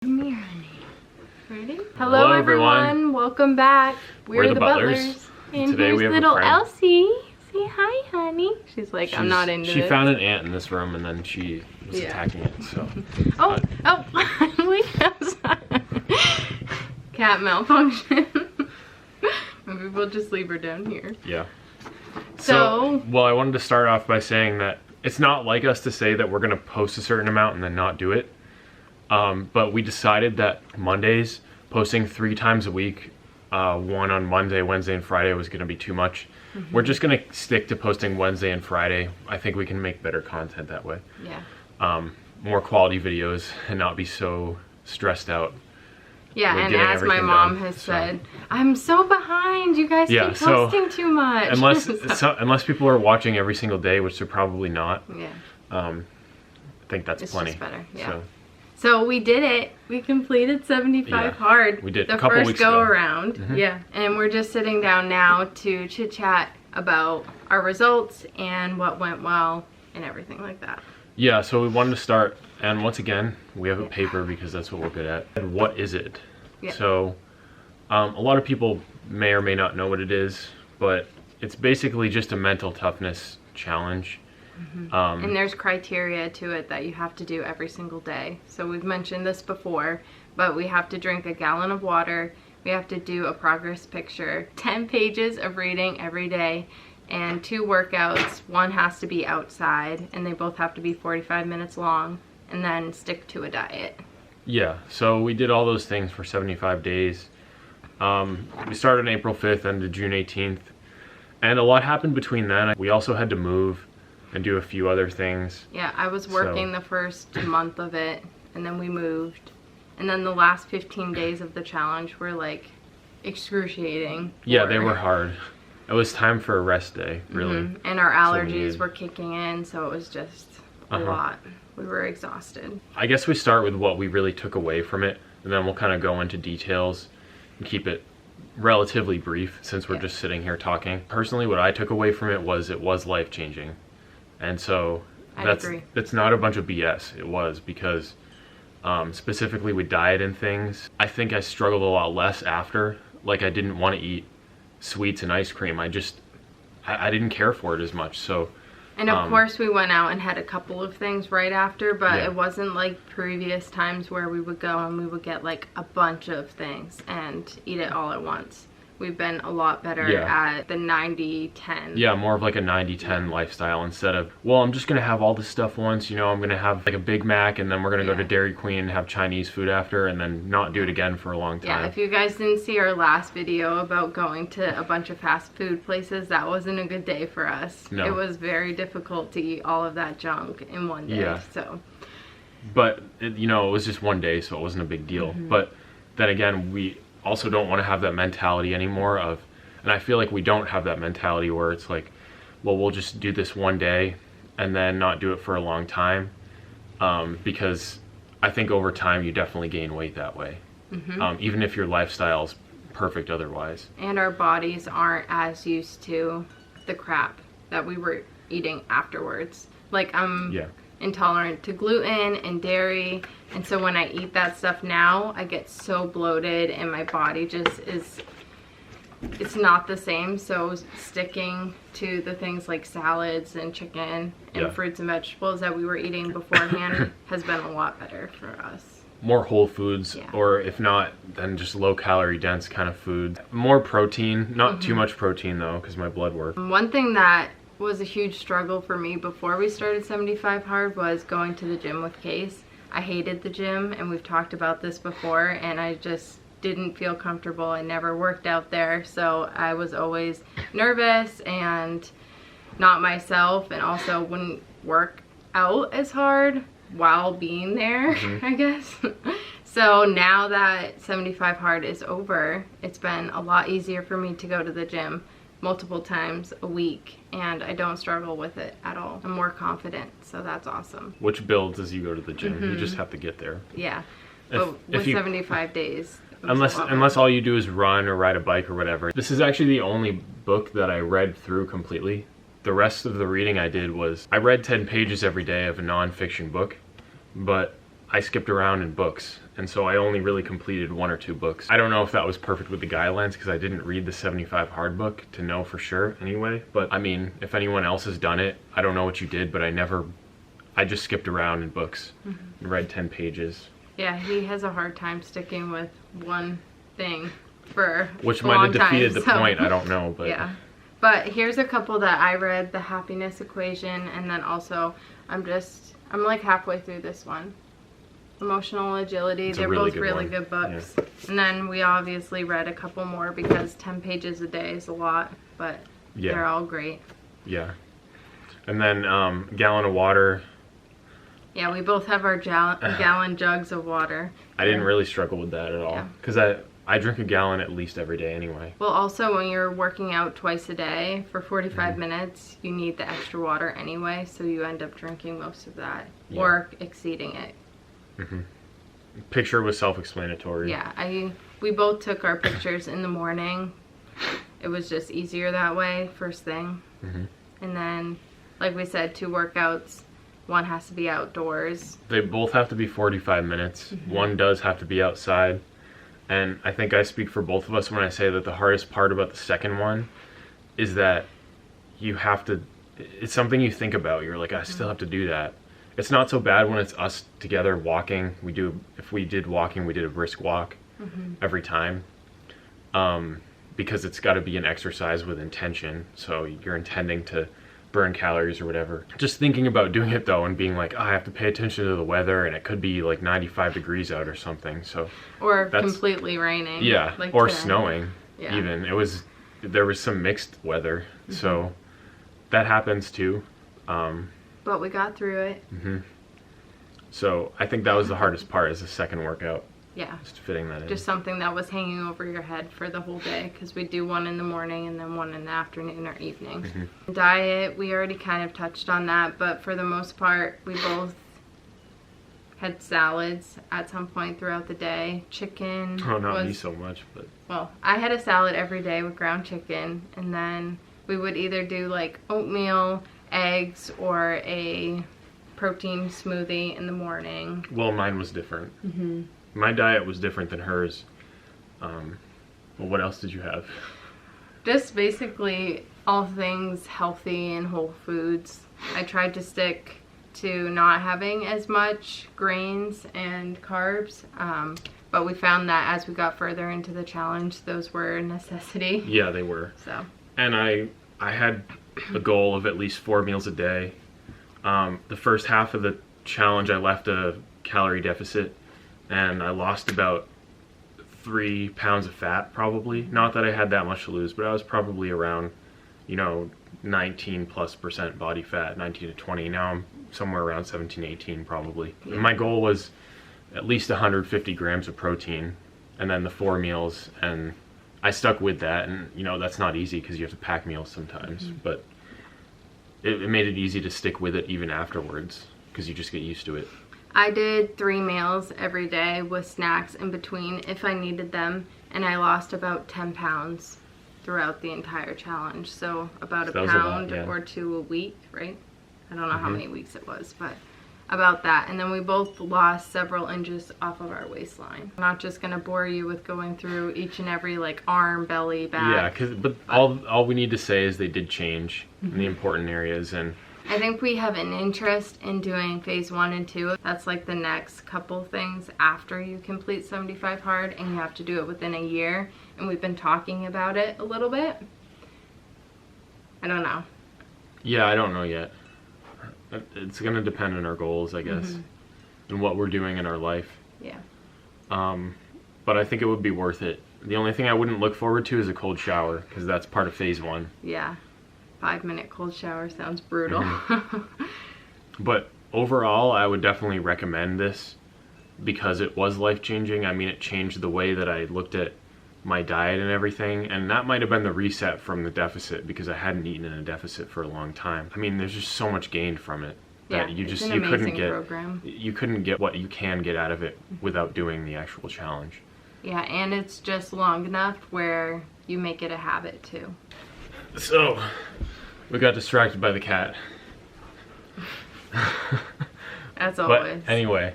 Come here, honey. Ready? Hello everyone. Welcome back. We're the Butlers. And today here's we have little a friend. Elsie. Say hi, honey. She's like, I'm not into She it. found an ant in this room and then she was attacking it, so. Oh, wait, outside. Cat malfunction. Maybe we'll just leave her down here. Yeah. So, well, I wanted to start off by saying that it's not like us to say that we're going to post a certain amount and then not do it. But we decided that Mondays, posting 3 times a week, one on Monday, Wednesday, and Friday was going to be too much. We're just going to stick to posting Wednesday and Friday. I think we can make better content that way. yeah. More quality videos and not be so stressed out. Yeah, with and getting as my everything mom done, has so. said, I'm so behind. You guys keep posting too much. Unless people are watching every single day, which they're probably not. Yeah. I think that's It's plenty. just better, yeah. So we did it. We completed 75 hard. We did the a couple first weeks go ago. around. Yeah, and we're just sitting down now to chit chat about our results and what went well and everything like that. Yeah, so we wanted to start, and once again, we have a paper because that's what we're good at. And what is it? Yeah. So, a lot of people may or may not know what it is, but it's basically just a mental toughness challenge. And there's criteria to it that you have to do every single day. So we've mentioned this before, but we have to drink a gallon of water. We have to do a progress picture, 10 pages of reading every day, and 2 workouts. One has to be outside, and they both have to be 45 minutes long, and then stick to a diet. Yeah, so we did all those things for 75 days. We started on April 5th, ended June 18th, and a lot happened between then. We also had to move and do a few other things. Yeah, I was working the first month of it, and then we moved. And then the last 15 days of the challenge were like excruciating. Yeah, they were hard. It was time for a rest day, really. And our allergies were kicking in, so it was just a lot. We were exhausted. I guess we start with what we really took away from it, and then we'll kind of go into details and keep it relatively brief since we're just sitting here talking. Personally, what I took away from it was life-changing. And so that's not a bunch of BS. It was because specifically with diet and things, I think I struggled a lot less after. Like, I didn't want to eat sweets and ice cream. I didn't care for it as much. So, and of course we went out and had a couple of things right after, but it wasn't like previous times where we would go and we would get like a bunch of things and eat it all at once. We've been a lot better at the 90-10. Yeah, more of like a 90-10 lifestyle instead of, well, I'm just going to have all this stuff once, you know, I'm going to have like a Big Mac and then we're going to go to Dairy Queen and have Chinese food after and then not do it again for a long time. Yeah, if you guys didn't see our last video about going to a bunch of fast food places, that wasn't a good day for us. No. It was very difficult to eat all of that junk in one day. Yeah. So. But, it was just one day, so it wasn't a big deal. But then again, we also don't want to have that mentality anymore and I feel like we don't have that mentality where it's like, well, we'll just do this one day and then not do it for a long time, because I think over time you definitely gain weight that way, even if your lifestyle's perfect otherwise. And our bodies aren't as used to the crap that we were eating afterwards. Like, I'm intolerant to gluten and dairy, and so when I eat that stuff now, I get so bloated and my body just it's not the same. So sticking to the things like salads and chicken and fruits and vegetables that we were eating beforehand has been a lot better for us. More whole foods, or if not, then just low calorie dense kind of food. More protein, not too much protein though, because my blood work. One thing that was a huge struggle for me before we started 75 hard was going to the gym with Case. I hated the gym, and we've talked about this before, and I just didn't feel comfortable. I never worked out there, so I was always nervous and not myself, and also wouldn't work out as hard while being there, I guess. So now that 75 hard is over, it's been a lot easier for me to go to the gym multiple times a week, and I don't struggle with it at all. I'm more confident, so that's awesome. Which builds as you go to the gym. You just have to get there. Yeah, but with 75 days, unless all you do is run or ride a bike or whatever. This is actually the only book that I read through completely. The rest of the reading I did was, I read 10 pages every day of a non-fiction book, but I skipped around in books and so I only really completed 1 or 2 books. I don't know if that was perfect with the guidelines because I didn't read the 75 hard book to know for sure anyway. But I mean, if anyone else has done it, I don't know what you did, but I just skipped around in books and read 10 pages. Yeah, he has a hard time sticking with one thing for Which a might long have defeated time, the point, I don't know. But yeah. But here's a couple that I read, The Happiness Equation, and then also I'm like halfway through this one. Emotional Agility. They're both really good books. Yeah. And then we obviously read a couple more because 10 pages a day is a lot, but they're all great. Yeah. And then Gallon of Water. Yeah, we both have our gallon jugs of water. I didn't really struggle with that at all because I drink a gallon at least every day anyway. Well, also when you're working out twice a day for 45 minutes, you need the extra water anyway, so you end up drinking most of that or exceeding it. Picture was self-explanatory. Yeah, we both took our pictures in the morning. It was just easier that way, first thing. And then, like we said, 2 workouts. One has to be outdoors. They both have to be 45 minutes. One does have to be outside. And I think I speak for both of us when I say that the hardest part about the second one is that you have to, it's something you think about. You're like, I still have to do that. It's not so bad when it's us together walking. If we did walking, we did a brisk walk every time. Because it's got to be an exercise with intention. So you're intending to burn calories or whatever. Just thinking about doing it though and being like, oh, I have to pay attention to the weather and it could be like 95 degrees out or something. So or completely raining. Yeah, like or today. Snowing even. There was some mixed weather. So that happens too. But we got through it. So I think that was the hardest part, is the second workout. Yeah. Just fitting that in. Just something that was hanging over your head for the whole day, because we do one in the morning and then one in the afternoon or evening. Diet, we already kind of touched on that, but for the most part, we both had salads at some point throughout the day. Chicken. Oh, not me so much, but. Well, I had a salad every day with ground chicken, and then we would either do like oatmeal, eggs, or a protein smoothie in the morning. Well, mine was different. My diet was different than hers. Well, what else did you have? Just basically all things healthy and whole foods. I tried to stick to not having as much grains and carbs, but we found that as we got further into the challenge, those were a necessity. Yeah, they were. So. And I had a goal of at least 4 meals a day. The first half of the challenge, I left a calorie deficit. And I lost about 3 pounds of fat, probably. Not that I had that much to lose, but I was probably around, 19+% body fat, 19 to 20. Now I'm somewhere around 17, 18 probably. And my goal was at least 150 grams of protein, and then the 4 meals. And I stuck with that, and that's not easy because you have to pack meals sometimes. But it made it easy to stick with it even afterwards because you just get used to it. I did 3 meals every day with snacks in between if I needed them, and I lost about 10 pounds throughout the entire challenge. So about a pound or 2 a week, right? I don't know how many weeks it was, but about that. And then we both lost several inches off of our waistline. I'm not just gonna bore you with going through each and every arm, belly, back. Yeah, but all we need to say is they did change in the important areas. And I think we have an interest in doing phase 1 and 2. That's like the next couple things after you complete 75 hard, and you have to do it within a year. And we've been talking about it a little bit. I don't know. Yeah, I don't know yet. It's going to depend on our goals, I guess, and what we're doing in our life. Yeah. But I think it would be worth it. The only thing I wouldn't look forward to is a cold shower, because that's part of phase 1. Yeah. 5-minute cold shower sounds brutal. But overall, I would definitely recommend this because it was life-changing. I mean, it changed the way that I looked at my diet and everything, and that might have been the reset from the deficit because I hadn't eaten in a deficit for a long time. I mean, there's just so much gained from it that you couldn't get what you can get out of it without doing the actual challenge. Yeah, and it's just long enough where you make it a habit too. So, we got distracted by the cat. As always. But anyway.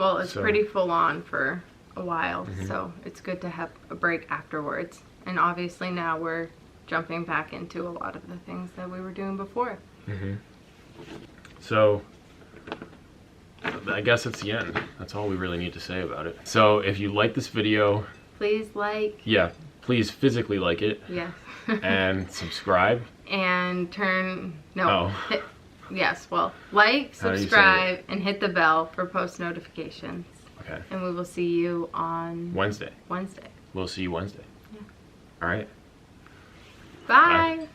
Well, it's So- pretty full on for a while, Mhm. so it's good to have a break afterwards. And obviously now we're jumping back into a lot of the things that we were doing before. So I guess it's the end. That's all we really need to say about it. So if you like this video, Please like, yeah, please physically like it yes, and subscribe. and Oh. yes, well, like, How do you say subscribe, and hit the bell for post notifications. Okay. And we will see you on Wednesday. Wednesday. We'll see you Wednesday. Yeah. All right. Bye.